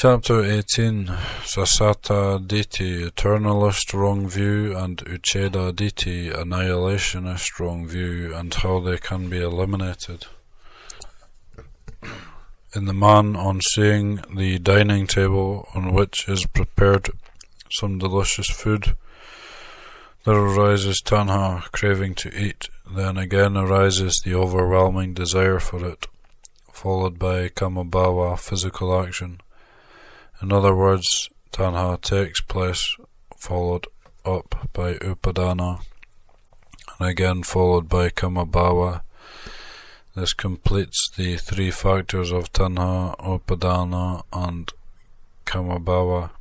Chapter 18 Sasata Diti, Eternalist Wrong View, and Ucheda Diti, Annihilationist Wrong View, and how they can be eliminated. In the man, on seeing the dining table on which is prepared some delicious food, there arises tanha, craving to eat. Then again arises the overwhelming desire for it, followed by kamabhava, physical action. In other words, tanha takes place, followed up by upadana, and again followed by kamabhava. This completes the three factors of tanha, upadana, and kamabhava.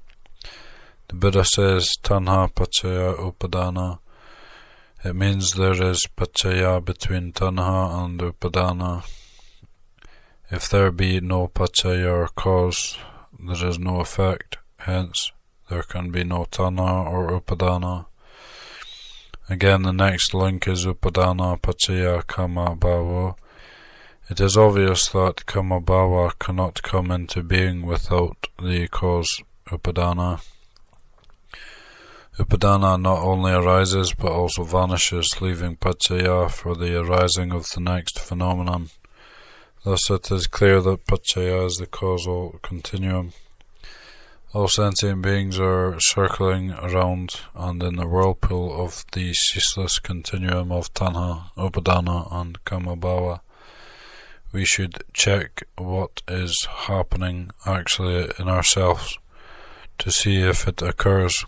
The Buddha says tanha paccaya upadana. It means there is paccaya between tanha and upadana. If there be no paccaya or cause, there is no effect, hence there can be no tanha or upadana. Again, the next link is upadana paccaya kama bhava. It is obvious that kama bhava cannot come into being without the cause upadana. Upadana not only arises but also vanishes, leaving paccaya for the arising of the next phenomenon. Thus it is clear that paccaya is the causal continuum. All sentient beings are circling around and in the whirlpool of the ceaseless continuum of tanha, upadana, and kamabhava. We should check what is happening actually in ourselves to see if it occurs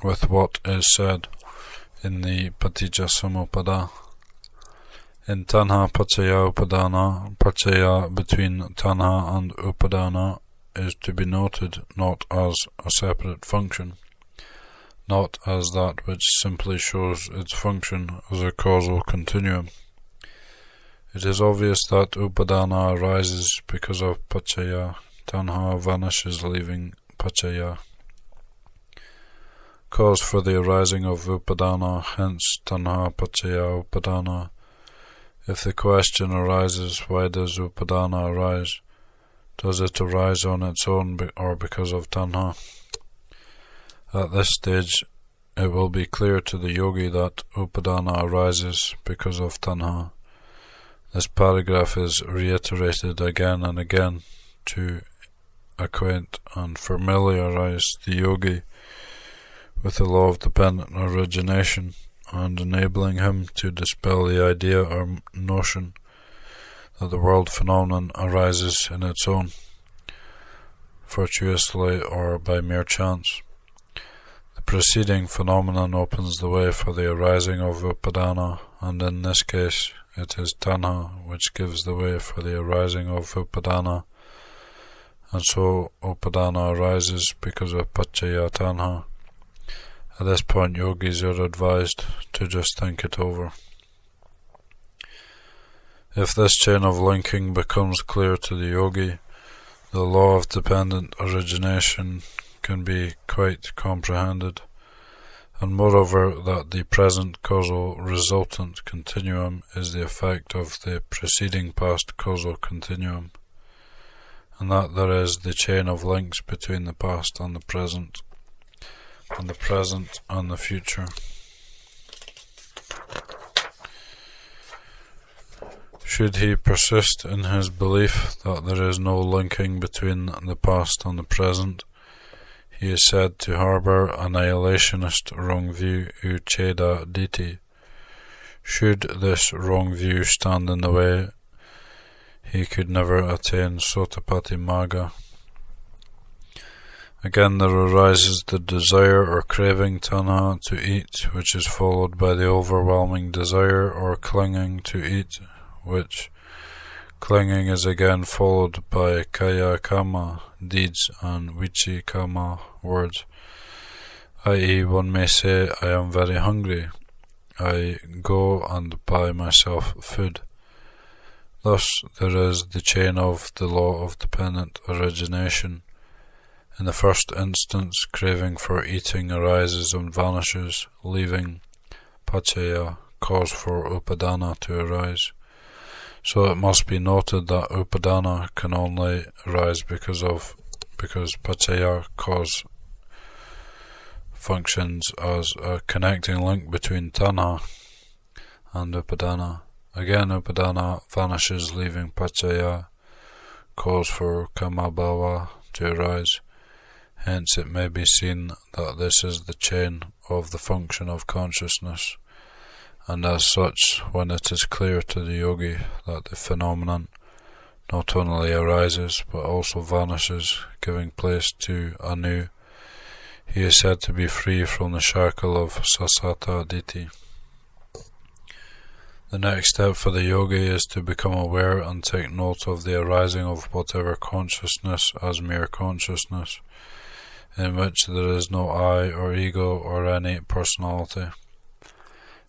with what is said in the Paticcasamuppada. In tanha paccaya upadana, paccaya between tanha and upadana is to be noted not as a separate function, not as that which simply shows its function as a causal continuum. It is obvious that upadana arises because of paccaya, tanha vanishes leaving paccaya. Cause for the arising of upadana, hence tanha paccaya upadana. If the question arises, why does upadana arise? Does it arise on its own or because of tanha? At this stage, it will be clear to the yogi that upadana arises because of tanha. This paragraph is reiterated again and again to acquaint and familiarize the yogi with the law of dependent origination, and enabling him to dispel the idea or notion that the world phenomenon arises in its own, fortuitously or by mere chance. The preceding phenomenon opens the way for the arising of upadana, and in this case it is tanha which gives the way for the arising of upadana, and so upadana arises because of paccaya tanha. At this point, yogis are advised to just think it over. If this chain of linking becomes clear to the yogi, the law of dependent origination can be quite comprehended, and moreover that the present causal resultant continuum is the effect of the preceding past causal continuum, and that there is the chain of links between the past and the present and the future. Should he persist in his belief that there is no linking between the past and the present, he is said to harbour annihilationist wrong view, ucheda diti. Should this wrong view stand in the way, he could never attain sotapatti magga. Again, there arises the desire or craving tanha to eat, which is followed by the overwhelming desire or clinging to eat, which clinging is again followed by kaya kama, deeds, and vichi kama, words, i.e. one may say, I am very hungry, I go and buy myself food. Thus there is the chain of the law of dependent origination. In the first instance, craving for eating arises and vanishes, leaving paccaya, cause for upadana, to arise. So it must be noted that upadana can only arise because of because paccaya cause functions as a connecting link between tanha and upadana. Again, upadana vanishes, leaving paccaya, cause for kamabhava to arise. Hence it may be seen that this is the chain of the function of consciousness, and as such, when it is clear to the yogi that the phenomenon not only arises but also vanishes, giving place to a new, he is said to be free from the shackle of sasata ditthi. The next step for the yogi is to become aware and take note of the arising of whatever consciousness as mere consciousness, in which there is no I or ego or any personality.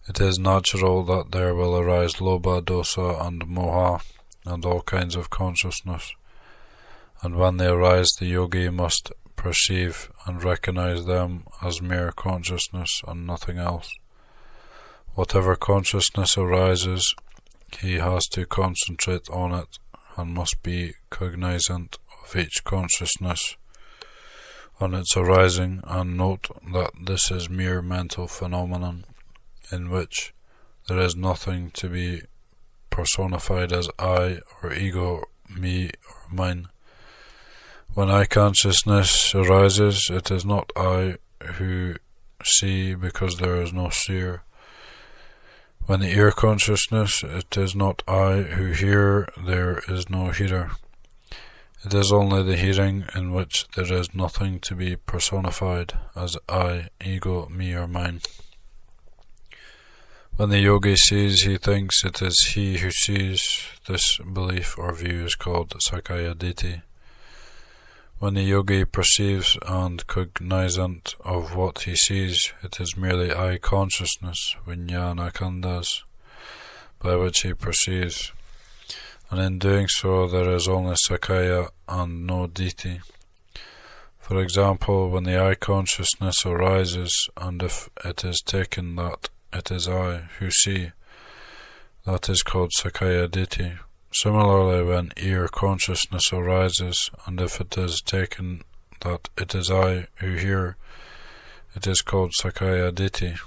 It is natural that there will arise lobha, dosa and moha and all kinds of consciousness, and when they arise the yogi must perceive and recognize them as mere consciousness and nothing else. Whatever consciousness arises, he has to concentrate on it and must be cognizant of each consciousness on its arising, and note that this is mere mental phenomenon in which there is nothing to be personified as I or ego, me or mine. When I consciousness arises, it is not I who see, because there is no seer. When the ear consciousness, it is not I who hear, there is no hearer. It is only the hearing in which there is nothing to be personified as I, ego, me or mine. When the yogi sees, he thinks it is he who sees. This belief or view is called Sakaya Ditthi. When the yogi perceives and cognizant of what he sees, it is merely I consciousness, vijnana khandhas, by which he perceives, and in doing so there is only Sakaya and no Ditthi. For example, when the I consciousness arises, and if it is taken that it is I who see, that is called Sakaya Ditthi. Similarly, when ear consciousness arises, and if it is taken that it is I who hear, it is called Sakaya Ditthi.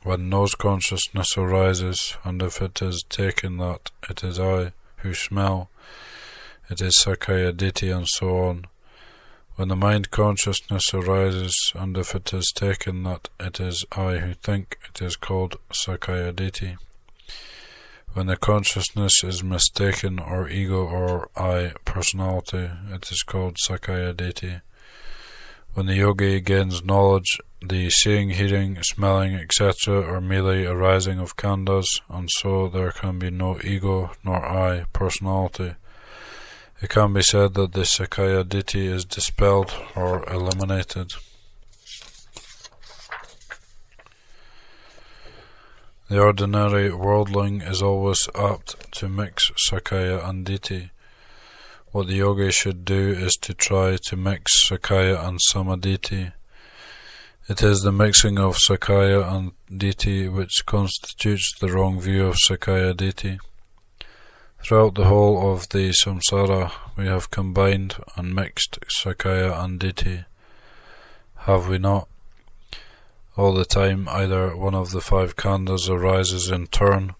When nose consciousness arises, and if it is taken that it is I who smell, it is Sakaya Ditthi, and so on. When the mind consciousness arises, and if it is taken that it is I who think, it is called Sakaya Ditthi. When the consciousness is mistaken or ego or I personality, it is called Sakaya Ditthi. When the yogi gains knowledge, the seeing, hearing, smelling, etc. are merely arising of khandhas, and so there can be no ego nor I personality. It can be said that the Sakaya Ditthi is dispelled or eliminated. The ordinary worldling is always apt to mix Sakaya and Ditthi. What the yogi should do is to try to mix Sakaya and Samaditthi. It is the mixing of Sakaya and Ditthi which constitutes the wrong view of Sakaya Ditthi. Throughout the whole of the samsara, we have combined and mixed Sakaya and Ditthi, have we not? All the time either one of the five khandhas arises in turn,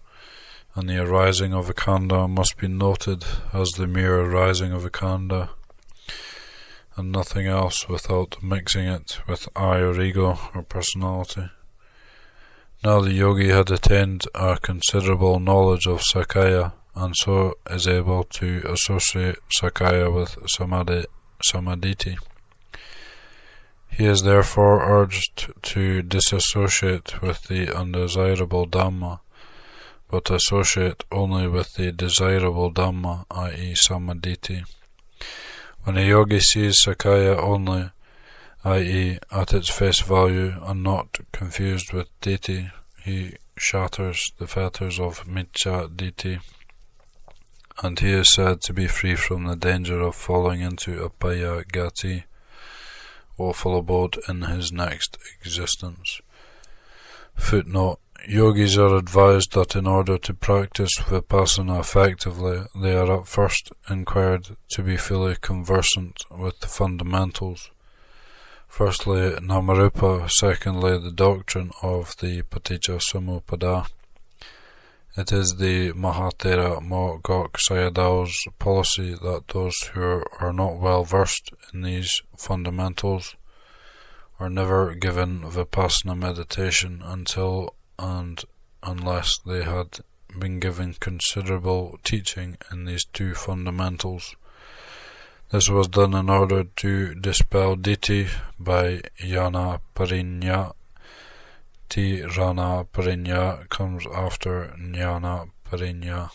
and the arising of a khandha must be noted as the mere arising of a khandha, and nothing else, without mixing it with I or ego or personality. Now the yogi had attained a considerable knowledge of Sakaya, and so is able to associate Sakaya with Samaditthi. He is therefore urged to disassociate with the undesirable Dhamma, but associate only with the desirable Dhamma, i.e. Samaditthi. When a yogi sees Sakaya only, i.e. at its face value, and not confused with Ditthi, he shatters the fetters of Miccha Ditthi, and he is said to be free from the danger of falling into Apaya Gati, woeful abode in his next existence. Footnote: Yogis are advised that in order to practice vipassana effectively, they are at first required to be fully conversant with the fundamentals. Firstly, Namarupa, secondly, the doctrine of the Paticcasamuppada. It is the Maha, Thera, Mogok, Sayadaw's policy that those who are not well versed in these fundamentals are never given vipassana meditation until and unless they had been given considerable teaching in these two fundamentals. This was done in order to dispel ditthi by jnana parinya. Tirana parinya comes after jnana parinya.